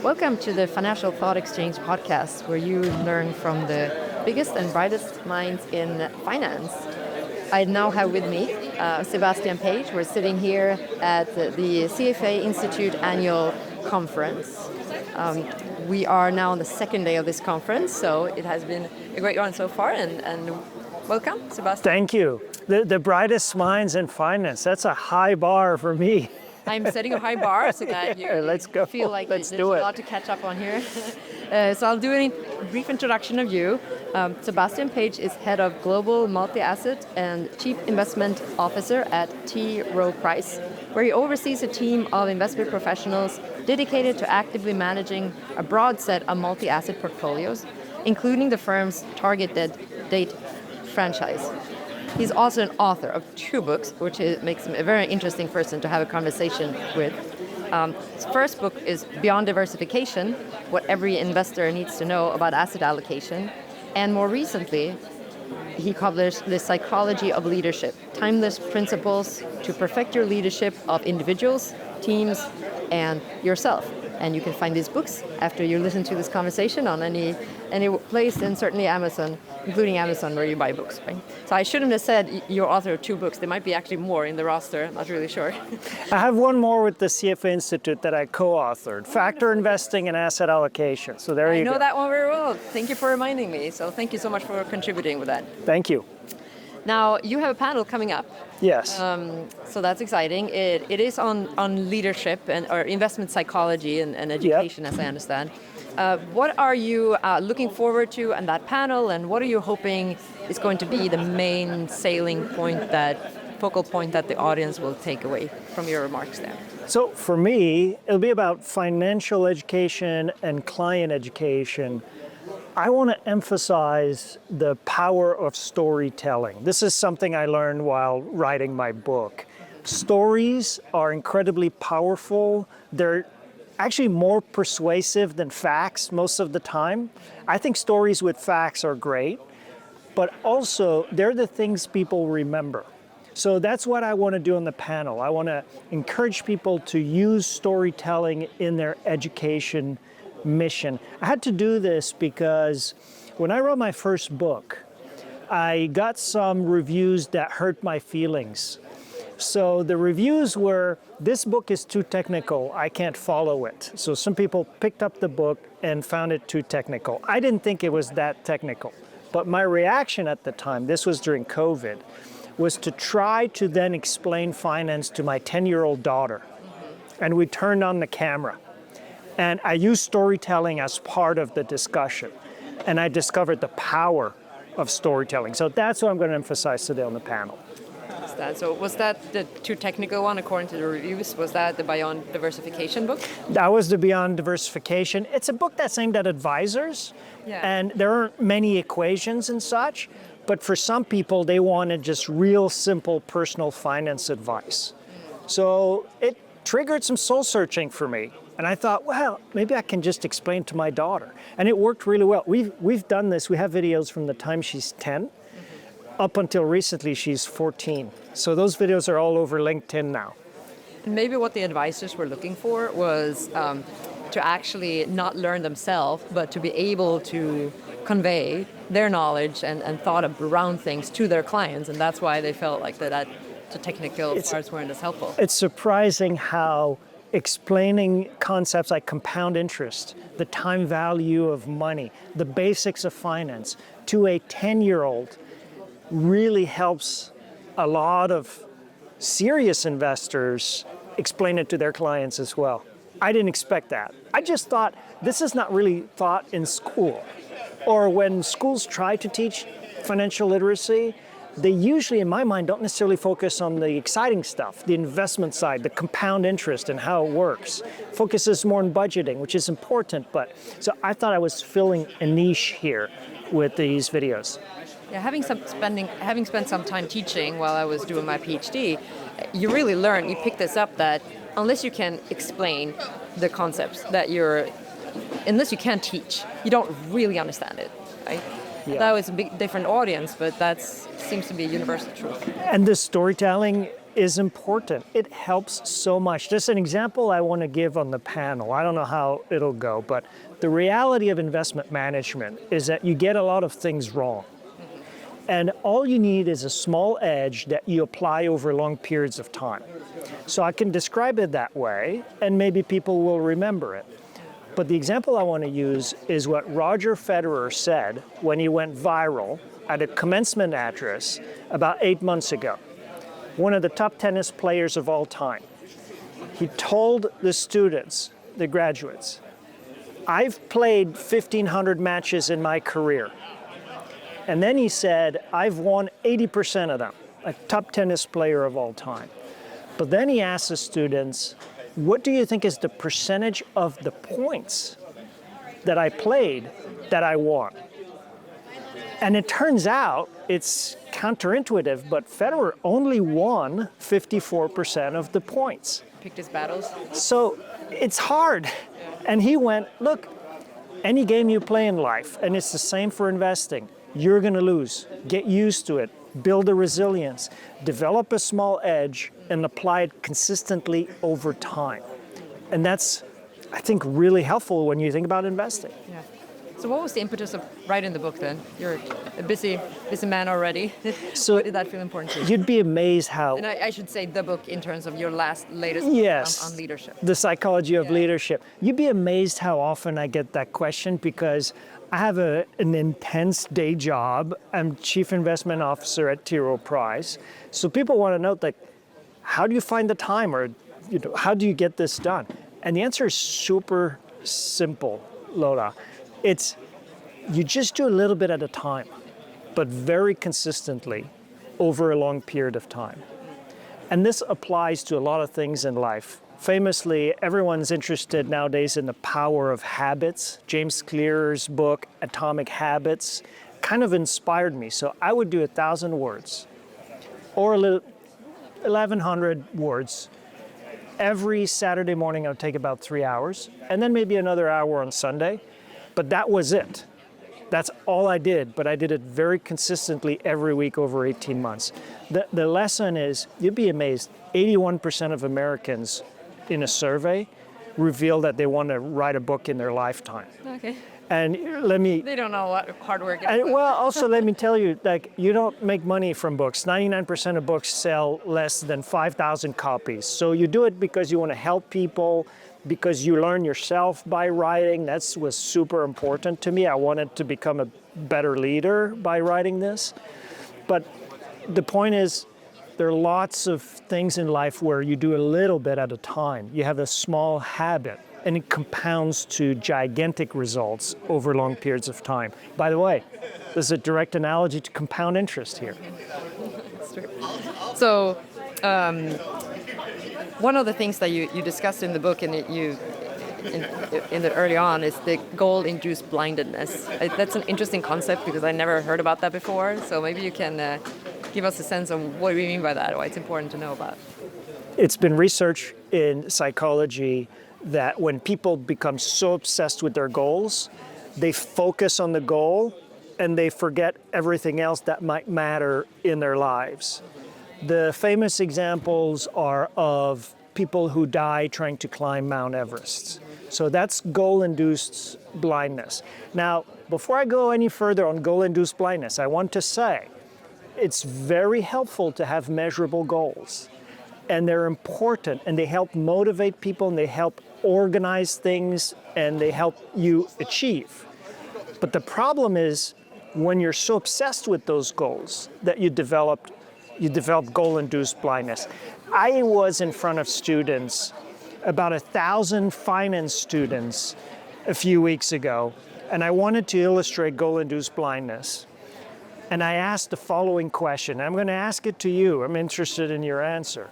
Welcome to the Financial Thought Exchange podcast, where you learn from the biggest and brightest minds in finance. I now have with me Sébastien Page. We're sitting here at the CFA Institute annual conference. We are now on the second day of this conference, so it has been a great one so far, and welcome, Sébastien. Thank you. The brightest minds in finance, that's a high bar for me. I'm setting a high bar so that you feel like there's a lot to catch up on here. So I'll do a brief introduction of you. Sébastien Page is head of Global Multi-Asset and Chief Investment Officer at Rowe Price, where he oversees a team of investment professionals dedicated to actively managing a broad set of multi-asset portfolios, including the firm's target date franchise. He's also an author of 2 books, which makes him a very interesting person to have a conversation with. His first book is Beyond Diversification, What Every Investor Needs to Know About Asset Allocation. And more recently, he published The Psychology of Leadership, Timeless Principles to Perfect Your Leadership of Individuals, Teams, and Yourself. And you can find these books after you listen to this conversation on any place, and certainly Amazon, including Amazon, where you buy books, right? So I shouldn't have said you're author of 2 books. There might be actually more in the roster. I'm not really sure. I have one more with the CFA Institute that I co-authored, Factor Investing and Asset Allocation. So there you go. I know that one very well. Thank you for reminding me. So thank you so much for contributing with that. Thank you. Now, you have a panel coming up. Yes. So that's exciting. It is on leadership or investment psychology and education, as I understand. What are you looking forward to on that panel, and what are you hoping is going to be the main focal point that the audience will take away from your remarks there? So for me, it'll be about financial education and client education. I want to emphasize the power of storytelling. This is something I learned while writing my book. Stories are incredibly powerful. They're actually more persuasive than facts most of the time. I think stories with facts are great, but also they're the things people remember. So that's what I want to do on the panel. I want to encourage people to use storytelling in their education mission. I had to do this because when I wrote my first book, I got some reviews that hurt my feelings. So the reviews were, this book is too technical, I can't follow it. So some people picked up the book and found it too technical. I didn't think it was that technical. But my reaction at the time, this was during COVID, was to try to then explain finance to my 10-year-old daughter. And we turned on the camera. And I used storytelling as part of the discussion. And I discovered the power of storytelling. So that's what I'm going to emphasize today on the panel. So was that the too technical one according to the reviews? Was that the Beyond Diversification book? That was the Beyond Diversification. It's a book that's aimed at advisors. Yeah. And there aren't many equations and such. But for some people, they wanted just real simple personal finance advice. So it triggered some soul searching for me. And I thought, well, maybe I can just explain to my daughter. And it worked really well. We've done this. We have videos from the time she's 10 up until recently she's 14. So those videos are all over LinkedIn now. And maybe what the advisors were looking for was to actually not learn themselves, but to be able to convey their knowledge and thought around things to their clients. And that's why they felt like that the technical parts weren't as helpful. It's surprising how explaining concepts like compound interest, the time value of money, the basics of finance to a 10-year-old really helps a lot of serious investors explain it to their clients as well. I didn't expect that. I just thought this is not really taught in school. Or when schools try to teach financial literacy, they usually, in my mind, don't necessarily focus on the exciting stuff, the investment side, the compound interest and how it works. Focuses more on budgeting, which is important. But so I thought I was filling a niche here with these videos. Yeah, having spent some time teaching while I was doing my PhD, you really learn, you pick this up that unless you can explain the concepts unless you can teach, you don't really understand it, right? Yeah. That was a big different audience, but that seems to be a universal truth. And the storytelling is important. It helps so much. Just an example I want to give on the panel. I don't know how it'll go, but the reality of investment management is that you get a lot of things wrong. And all you need is a small edge that you apply over long periods of time. So I can describe it that way, and maybe people will remember it. But the example I want to use is what Roger Federer said when he went viral at a commencement address about 8 months ago. One of the top tennis players of all time. He told the students, the graduates, I've played 1,500 matches in my career. And then he said, I've won 80% of them, a top tennis player of all time. But then he asked the students, what do you think is the percentage of the points that I played that I won? And it turns out, it's counterintuitive, but Federer only won 54% of the points. Picked his battles. So it's hard. And he went, look, any game you play in life, and it's the same for investing, you're going to lose. Get used to it. Build a resilience. Develop a small edge and apply it consistently over time. And that's, I think, really helpful when you think about investing. Yeah. So what was the impetus of writing the book then? You're a busy man already. So why did that feel important to you? You'd be amazed how... And I should say the book in terms of your latest yes, book on leadership. The psychology of leadership. You'd be amazed how often I get that question because I have an intense day job. I'm chief investment officer at Rowe Price. So people want to know, like, how do you find the time, or how do you get this done? And the answer is super simple, Lola. It's you just do a little bit at a time, but very consistently over a long period of time. And this applies to a lot of things in life. Famously, everyone's interested nowadays in the power of habits. James Clear's book, Atomic Habits, kind of inspired me. So I would do 1,000 words or 1,100 words. Every Saturday morning, I would take about 3 hours, and then maybe another hour on Sunday. But that was it. That's all I did, but I did it very consistently every week over 18 months. The lesson is, you'd be amazed, 81% of Americans in a survey reveal that they want to write a book in their lifetime. Okay. And they don't know what hard work is. Well, also let me tell you, like, you don't make money from books. 99% of books sell less than 5,000 copies. So you do it because you want to help people, because you learn yourself by writing. That was super important to me. I wanted to become a better leader by writing this. But the point is, there are lots of things in life where you do a little bit at a time. You have a small habit, and it compounds to gigantic results over long periods of time. By the way, there's a direct analogy to compound interest here. That's true. So, one of the things that you discussed in the book and in the early on is the goal-induced blindness. That's an interesting concept because I never heard about that before. So maybe you can give us a sense of what we mean by that, why it's important to know about. It's been researched in psychology that when people become so obsessed with their goals, they focus on the goal and they forget everything else that might matter in their lives. The famous examples are of people who die trying to climb Mount Everest. So that's goal-induced blindness. Now, before I go any further on goal-induced blindness, I want to say it's very helpful to have measurable goals. And they're important, and they help motivate people, and they help organize things, and they help you achieve. But the problem is when you're so obsessed with those goals that you develop goal-induced blindness. I was in front of students, about 1,000 finance students a few weeks ago, and I wanted to illustrate goal-induced blindness. And I asked the following question. I'm going to ask it to you. I'm interested in your answer.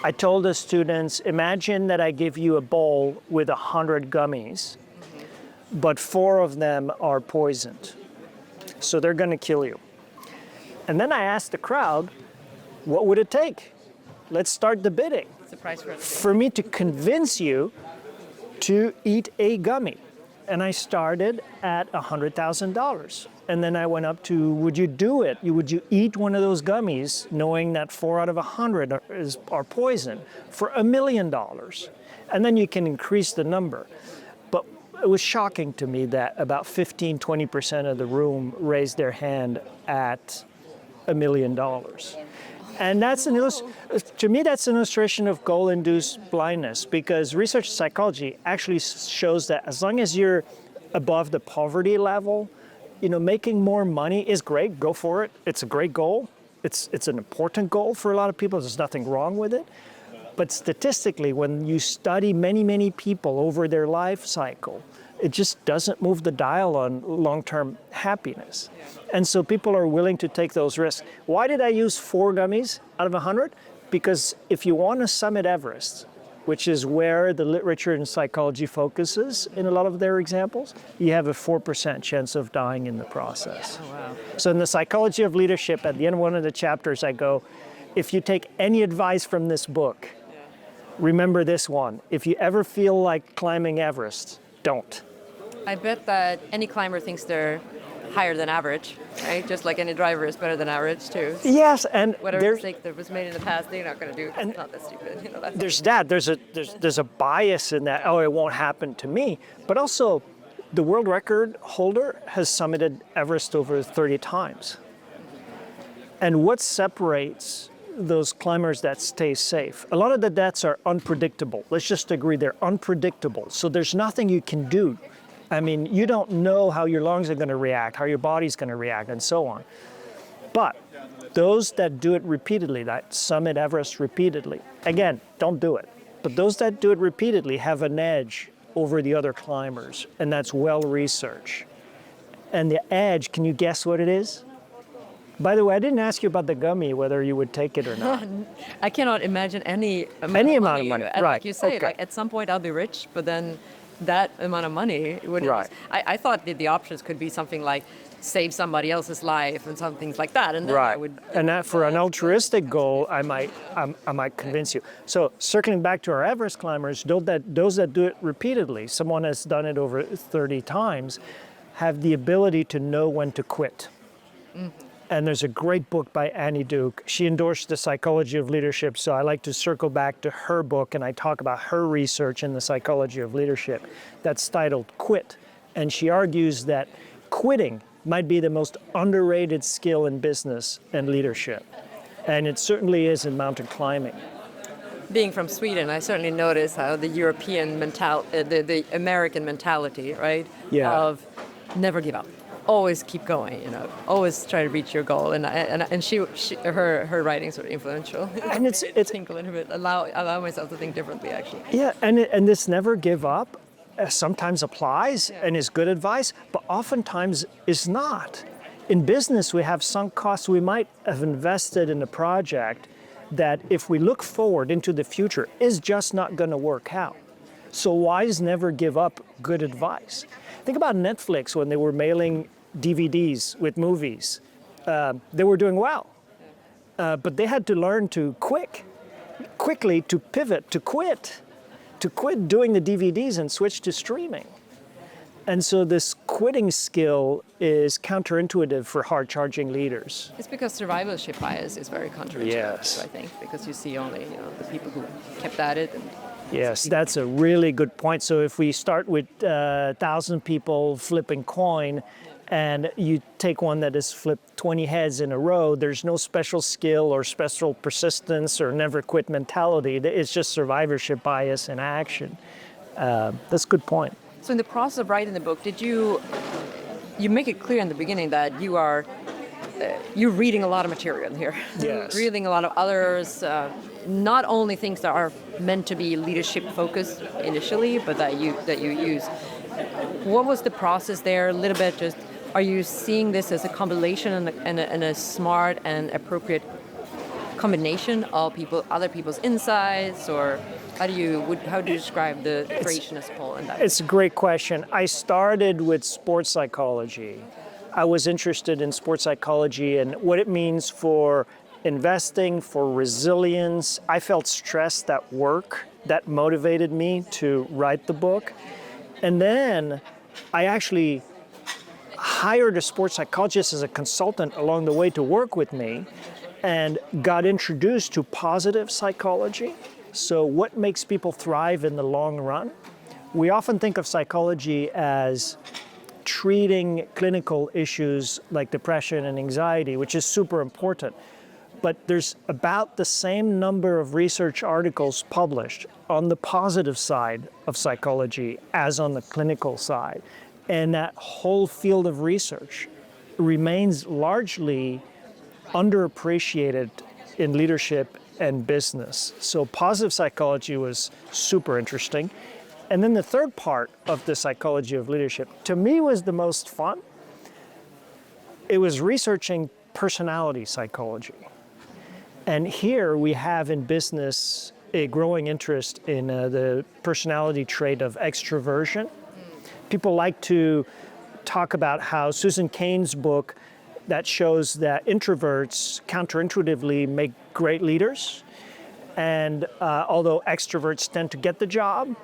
I told the students, imagine that I give you a bowl with 100 gummies, but 4 of them are poisoned. So they're going to kill you. And then I asked the crowd, what would it take? Let's start the bidding. It's a price for me to convince you to eat a gummy. And I started at $100,000. And then I went up to, would you do it? Would you eat one of those gummies knowing that 4 out of 100 are poison for $1 million? And then you can increase the number. But it was shocking to me that about 15-20% of the room raised their hand at $1 million. And that's to me, that's an illustration of goal-induced blindness, because research psychology actually shows that as long as you're above the poverty level, making more money is great. Go for it. It's a great goal. It's an important goal for a lot of people. There's nothing wrong with it. But statistically, when you study many, many people over their life cycle, it just doesn't move the dial on long-term happiness. And so people are willing to take those risks. Why did I use 4 gummies out of 100? Because if you want to summit Everest, which is where the literature in psychology focuses in a lot of their examples, you have a 4% chance of dying in the process. Oh, wow. So in the psychology of leadership, at the end of one of the chapters, I go, if you take any advice from this book, remember this one. If you ever feel like climbing Everest, don't. I bet that any climber thinks they're higher than average, right? Just like any driver is better than average too. Yes, and whatever mistake that was made in the past, they're not going to do. It's not that stupid. There's that. There's a bias in that. Oh, it won't happen to me. But also, the world record holder has summited Everest over 30 times. And what separates those climbers that stay safe? A lot of the deaths are unpredictable. Let's just agree they're unpredictable. So there's nothing you can do. I mean, you don't know how your lungs are going to react, how your body's going to react, and so on. But those that do it repeatedly, that summit Everest repeatedly, again, don't do it. But those that do it repeatedly have an edge over the other climbers, and that's well researched. And the edge, can you guess what it is? By the way, I didn't ask you about the gummy, whether you would take it or not. I cannot imagine any amount of money. Right. Like you say, okay. Like at some point I'll be rich, but then that amount of money wouldn't. Right. I thought that the options could be something like save somebody else's life and some things like that, and then right. I would. And that for an altruistic goal, I might convince you. So circling back to our Everest climbers, those that do it repeatedly, someone has done it over 30 times, have the ability to know when to quit. Mm-hmm. And there's a great book by Annie Duke. She endorsed the psychology of leadership, so I like to circle back to her book, and I talk about her research in the psychology of leadership. That's titled Quit. And she argues that quitting might be the most underrated skill in business and leadership. And it certainly is in mountain climbing. Being from Sweden, I certainly notice how the European the American mentality, right? Yeah. Of never give up. Always keep going, always try to reach your goal, and her writings are influential. And it's think a little bit, allow myself to think differently, actually. Yeah, and this never give up sometimes applies and is good advice, but oftentimes is not. In business, we have sunk costs. We might have invested in a project that, if we look forward into the future, is just not going to work out. So why is never give up good advice? Think about Netflix when they were mailing DVDs with movies. They were doing well, but they had to learn to quickly to pivot, to quit doing the DVDs and switch to streaming. And so this quitting skill is counterintuitive for hard-charging leaders. It's because survivorship bias is very counterintuitive, yes. I think, because you see only the people who kept at it. Yes, that's a really good point. So if we start with 1,000 people flipping coin, and you take one that has flipped 20 heads in a row, there's no special skill or special persistence or never quit mentality. It's just survivorship bias in action. That's a good point. So in the process of writing the book, did you make it clear in the beginning that you're reading a lot of material here? Yes. Reading a lot of others, not only things that are meant to be leadership focused initially, but that you use. What was the process there? A little bit just, are you seeing this as a compilation and a smart and appropriate combination of other people's insights, or how do you describe the creation as a whole in that? It's a great question. I started with sports psychology. I was interested in sports psychology and what it means for investing, for resilience. I felt stressed at work. That motivated me to write the book. And then I actually hired a sports psychologist as a consultant along the way to work with me and got introduced to positive psychology. So what makes people thrive in the long run? We often think of psychology as treating clinical issues like depression and anxiety, which is super important. But there's about the same number of research articles published on the positive side of psychology as on the clinical side. And that whole field of research remains largely underappreciated in leadership and business. So positive psychology was super interesting. And then the third part of the psychology of leadership, to me, was the most fun. It was researching personality psychology. And here we have in business a growing interest in the personality trait of extroversion. People like to talk about how Susan Cain's book that shows that introverts counterintuitively make great leaders. And although extroverts tend to get the job,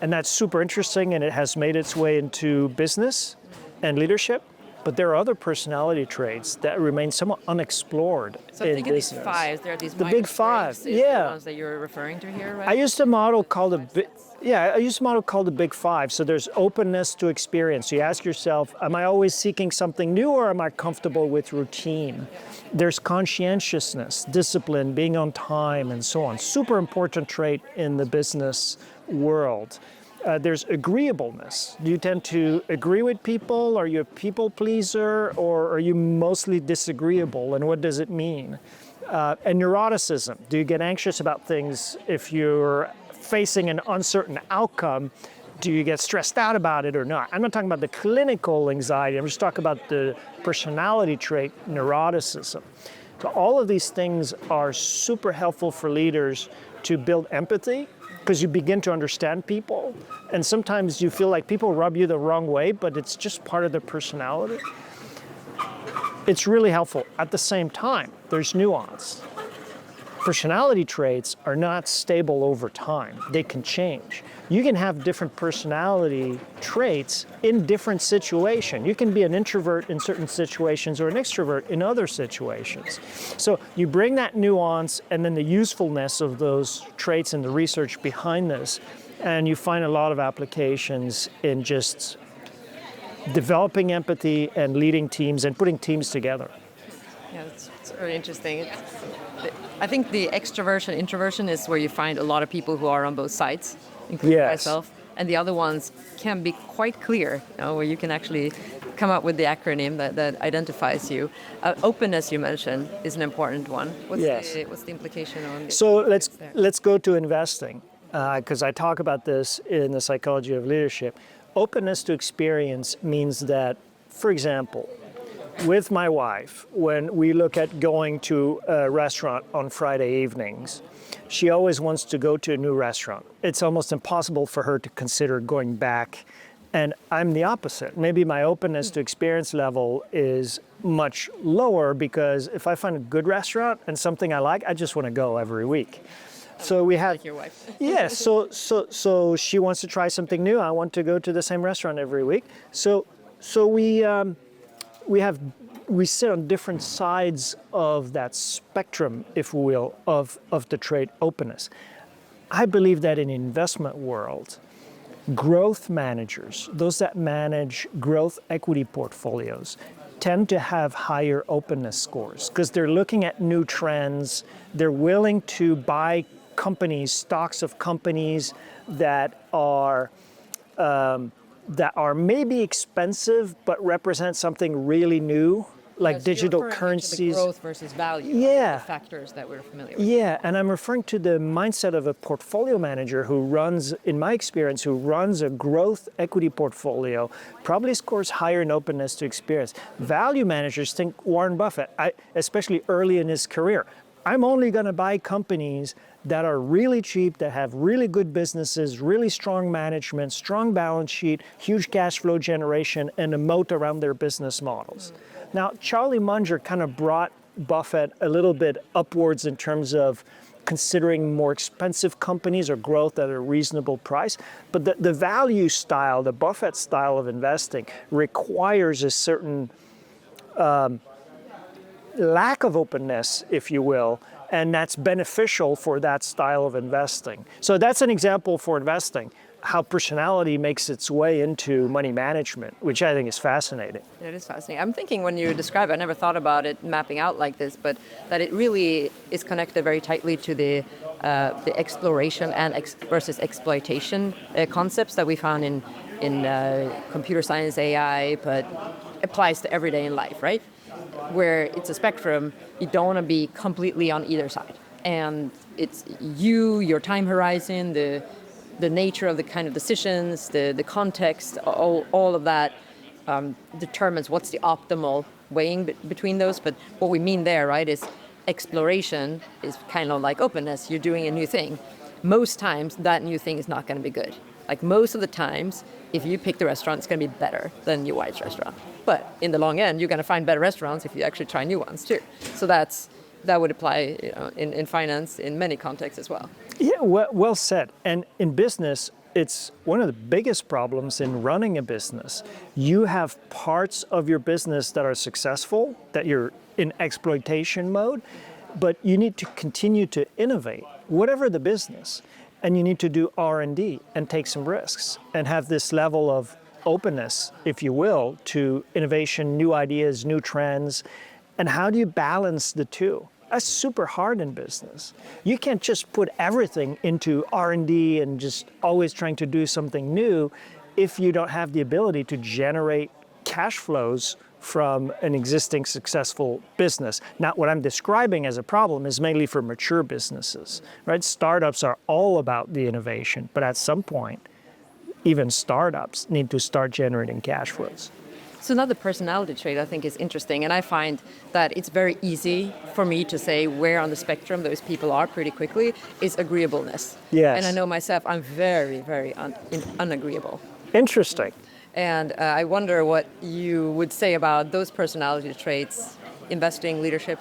and that's super interesting, and it has made its way into business and leadership, but there are other personality traits that remain somewhat unexplored so in think of business. these fives. There are these the big five, the ones that you're referring to here, right? I used a model called the Big Five. So there's openness to experience. So you ask yourself, am I always seeking something new, or am I comfortable with routine? There's conscientiousness, discipline, being on time, and so on. Super important trait in the business world. There's agreeableness. Do you tend to agree with people? Are you a people pleaser, or are you mostly disagreeable? And what does it mean? And neuroticism. Do you get anxious about things if you're facing an uncertain outcome? Do you get stressed out about it or not? I'm not talking about the clinical anxiety. I'm just talking about the personality trait, neuroticism. So all of these things are super helpful for leaders to build empathy, because you begin to understand people. And sometimes you feel like people rub you the wrong way, but it's just part of their personality. It's really helpful. At the same time, there's nuance. Personality traits are not stable over time. They can change. You can have different personality traits in different situations. You can be an introvert in certain situations or an extrovert in other situations. So you bring that nuance and then the usefulness of those traits and the research behind this, and you find a lot of applications in just developing empathy and leading teams and putting teams together. Yeah, it's very interesting. I think the extroversion, introversion is where you find a lot of people who are on both sides, including myself. And the other ones can be quite clear, where you can actually come up with the acronym that identifies you. Openness, you mentioned, is an important one. What's the implication on? So let's go to investing, because I talk about this in the psychology of leadership. Openness to experience means that, for example, with my wife, when we look at going to a restaurant on Friday evenings, she always wants to go to a new restaurant. It's almost impossible for her to consider going back. And I'm the opposite. Maybe my openness to experience level is much lower, because if I find a good restaurant and something I like, I just want to go every week. So we have, like your wife. Yes. So she wants to try something new. I want to go to the same restaurant every week. So we sit on different sides of that spectrum, if we will, of the trait openness. I believe that in the investment world, growth managers, those that manage growth equity portfolios, tend to have higher openness scores, because they're looking at new trends. They're willing to buy companies, stocks of companies that are maybe expensive but represent something really new, like digital currencies. The growth versus value. Yeah. The factors that we're familiar with. Yeah, and I'm referring to the mindset of a portfolio manager who runs, in my experience, who runs a growth equity portfolio, probably scores higher in openness to experience. Value managers think Warren Buffett, especially early in his career, I'm only going to buy companies that are really cheap, that have really good businesses, really strong management, strong balance sheet, huge cash flow generation, and a moat around their business models. Now, Charlie Munger kind of brought Buffett a little bit upwards in terms of considering more expensive companies or growth at a reasonable price. But the value style, the Buffett style of investing, requires a certain lack of openness, if you will, and that's beneficial for that style of investing. So that's an example for investing, how personality makes its way into money management, which I think is fascinating. It is fascinating. I'm thinking when you describe it, I never thought about it mapping out like this, but that it really is connected very tightly to the exploration and versus exploitation concepts that we found in computer science, AI, but applies to everyday in life, right? Where it's a spectrum, you don't want to be completely on either side. And it's your time horizon, the nature of the kind of decisions, the context, all of that determines what's the optimal weighing between those. But what we mean there, right, is exploration is kind of like openness. You're doing a new thing. Most times, that new thing is not going to be good. Like most of the times, if you pick the restaurant, it's going to be better than your wife's restaurant. But in the long end, you're going to find better restaurants if you actually try new ones too. So that would apply, in finance in many contexts as well. Yeah, well said. And in business, it's one of the biggest problems in running a business. You have parts of your business that are successful, that you're in exploitation mode, but you need to continue to innovate, whatever the business. And you need to do R&D and take some risks and have this level of openness, if you will, to innovation, new ideas, new trends. And how do you balance the two? That's super hard in business. You can't just put everything into R&D and just always trying to do something new if you don't have the ability to generate cash flows from an existing successful business. Now, what I'm describing as a problem is mainly for mature businesses, right? Startups are all about the innovation, but at some point, even startups need to start generating cash flows. So another personality trait I think is interesting, and I find that it's very easy for me to say where on the spectrum those people are pretty quickly, is agreeableness. Yes. And I know myself, I'm very, very unagreeable. Interesting. And I wonder what you would say about those personality traits, investing, leadership.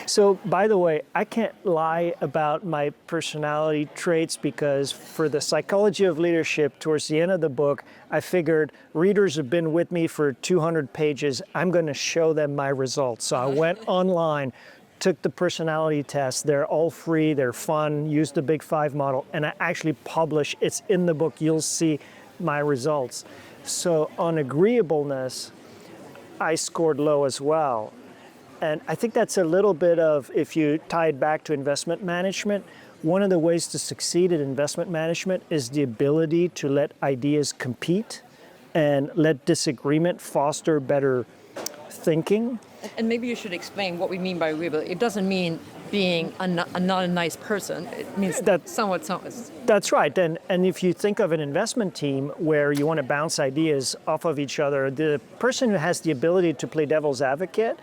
So, by the way, I can't lie about my personality traits because for the psychology of leadership, towards the end of the book, I figured readers have been with me for 200 pages. I'm going to show them my results. So I went online, took the personality test. They're all free. They're fun. Used the Big Five model. And I actually publish. It's in the book. You'll see my results. So on agreeableness, I scored low as well. And I think that's a little bit of, if you tie it back to investment management, one of the ways to succeed in investment management is the ability to let ideas compete and let disagreement foster better thinking. And maybe you should explain what we mean by agreeable. It doesn't mean being not a nice person. It means somewhat. That's right. And if you think of an investment team where you want to bounce ideas off of each other, the person who has the ability to play devil's advocate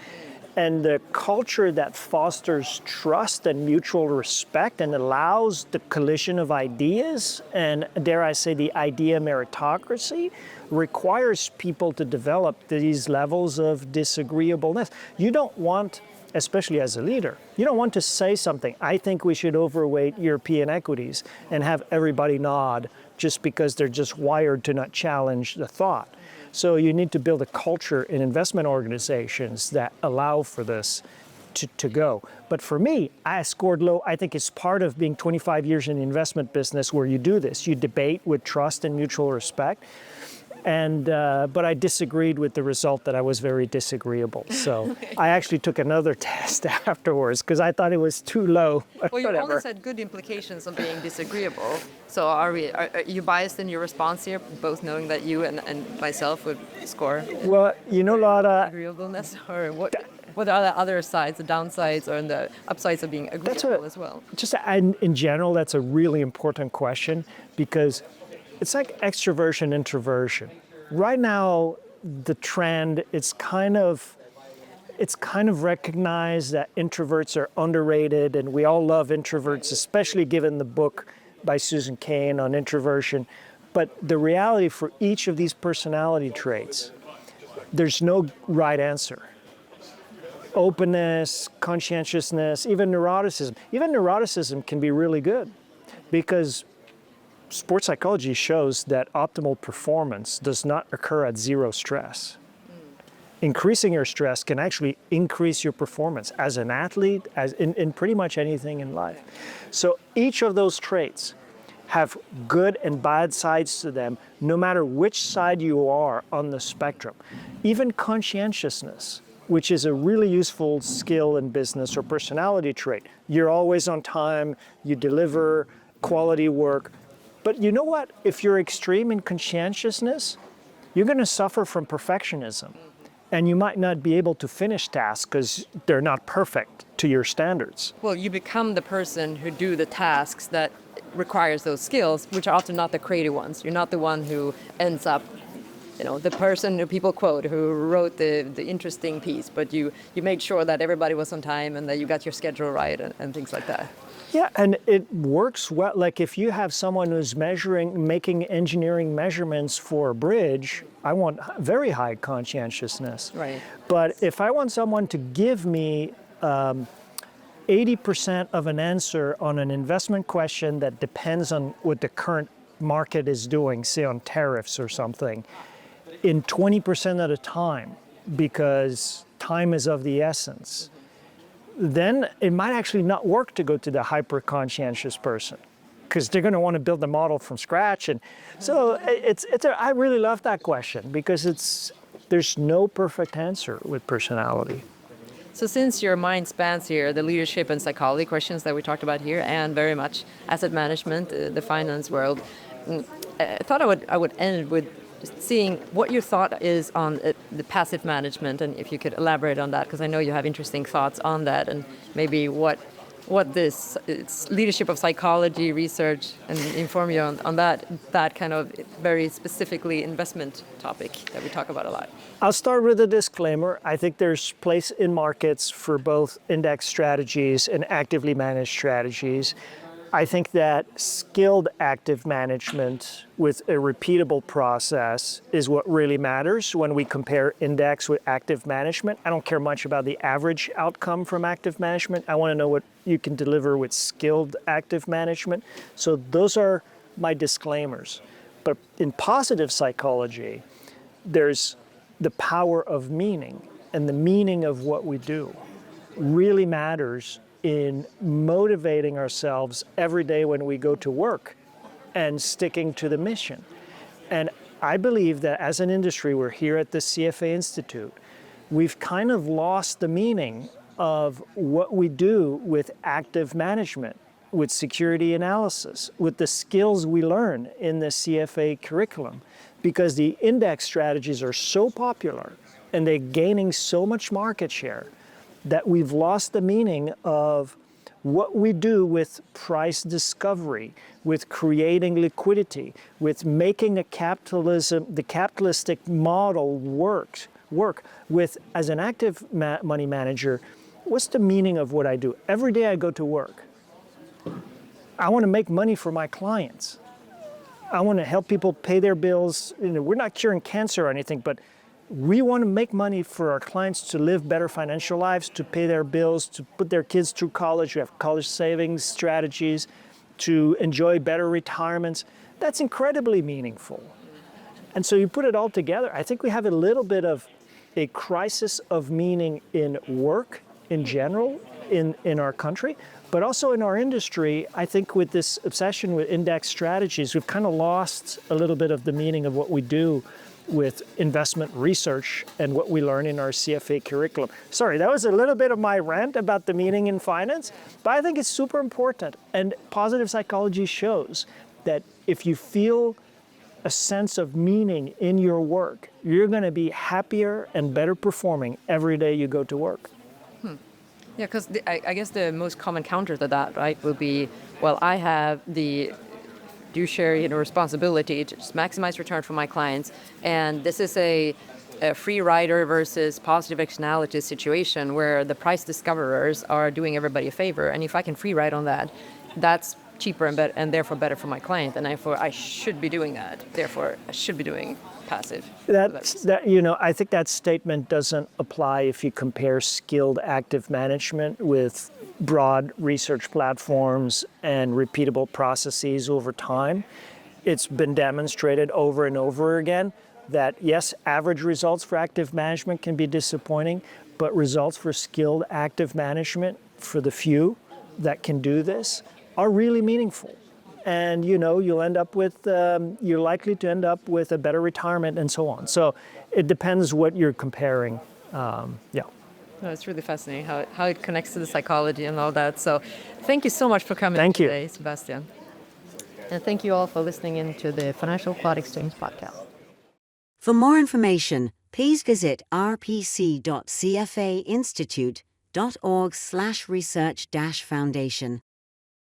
and the culture that fosters trust and mutual respect and allows the collision of ideas and, dare I say, the idea meritocracy requires people to develop these levels of disagreeableness. You don't want, especially as a leader, you don't want to say something, I think we should overweight European equities, and have everybody nod just because they're just wired to not challenge the thought. So you need to build a culture in investment organizations that allow for this to go. But for me, I scored low. I think it's part of being 25 years in the investment business where you do this. You debate with trust and mutual respect. And but I disagreed with the result that I was very disagreeable. So okay. I actually took another test afterwards because I thought it was too low. Well, you only said good implications of being disagreeable. So are you biased in your response here, both knowing that you and myself would score? Well, you know, Laura, agreeableness, or what are the other sides, the downsides or the upsides of being agreeable as well? Just in general, that's a really important question because it's like extroversion, introversion. Right now, the trend, it's kind of recognized that introverts are underrated, and we all love introverts, especially given the book by Susan Cain on introversion. But the reality for each of these personality traits, there's no right answer. openness, conscientiousness, even neuroticism. Even neuroticism can be really good because sports psychology shows that optimal performance does not occur at zero stress. Increasing your stress can actually increase your performance as an athlete, as in pretty much anything in life. So each of those traits have good and bad sides to them, no matter which side you are on the spectrum. Even conscientiousness, which is a really useful skill in business or personality trait. You're always on time, you deliver quality work. But you know what? If you're extreme in conscientiousness, you're going to suffer from perfectionism. And you might not be able to finish tasks because they're not perfect to your standards. Well, you become the person who do the tasks that requires those skills, which are often not the creative ones. You're not the one who ends up, the person who people quote who wrote the interesting piece, but you made sure that everybody was on time and that you got your schedule right and things like that. Yeah, and it works well. Like if you have someone who's making engineering measurements for a bridge, I want very high conscientiousness. Right. But if I want someone to give me 80% of an answer on an investment question that depends on what the current market is doing, say on tariffs or something, in 20% of the time, because time is of the essence, then it might actually not work to go to the hyper-conscientious person because they're going to want to build the model from scratch. And so I really love that question because there's no perfect answer with personality. So since your mind spans here the leadership and psychology questions that we talked about here and very much asset management, the finance world, I thought I would end with seeing what your thought is on the passive management, and if you could elaborate on that, because I know you have interesting thoughts on that, and maybe what this it's leadership of psychology research, and inform you on that kind of very specifically investment topic that we talk about a lot. I'll start with a disclaimer. I think there's place in markets for both index strategies and actively managed strategies. I think that skilled active management with a repeatable process is what really matters when we compare index with active management. I don't care much about the average outcome from active management. I want to know what you can deliver with skilled active management. So those are my disclaimers. But in positive psychology, there's the power of meaning, and the meaning of what we do really matters in motivating ourselves every day when we go to work and sticking to the mission. And I believe that as an industry, we're here at the CFA Institute, we've kind of lost the meaning of what we do with active management, with security analysis, with the skills we learn in the CFA curriculum, because the index strategies are so popular and they're gaining so much market share that we've lost the meaning of what we do with price discovery, with creating liquidity, with making the capitalistic model work with, as an active money manager, what's the meaning of what I do? Every day I go to work. I want to make money for my clients. I want to help people pay their bills. We're not curing cancer or anything, but we want to make money for our clients to live better financial lives, to pay their bills, to put their kids through college, to have college savings strategies, to enjoy better retirements. That's incredibly meaningful. And so you put it all together, I think we have a little bit of a crisis of meaning in work in general in our country, but also in our industry. I think with this obsession with index strategies, we've kind of lost a little bit of the meaning of what we do with investment research and what we learn in our CFA curriculum. Sorry, that was a little bit of my rant about the meaning in finance, but I think it's super important. And positive psychology shows that if you feel a sense of meaning in your work, you're going to be happier and better performing every day you go to work. Yeah, because I guess the most common counter to that, right, will be, well, I have the fiduciary responsibility to just maximize return for my clients, and this is a free rider versus positive externality situation where the price discoverers are doing everybody a favor, and if I can free ride on that, that's cheaper and better, and therefore better for my client, and therefore I should be doing that. Therefore, I should be doing passive. I think that statement doesn't apply if you compare skilled active management with broad research platforms and repeatable processes over time. It's been demonstrated over and over again that yes, average results for active management can be disappointing, but results for skilled active management for the few that can do this are really meaningful. And you'll end up with, you're likely to end up with a better retirement and so on. So it depends what you're comparing. No, it's really fascinating how it connects to the psychology and all that. So thank you so much for coming today, Sébastien. And thank you all for listening in to the Financial Cloud Exchange podcast. For more information, please visit rpc.cfainstitute.org/research-foundation.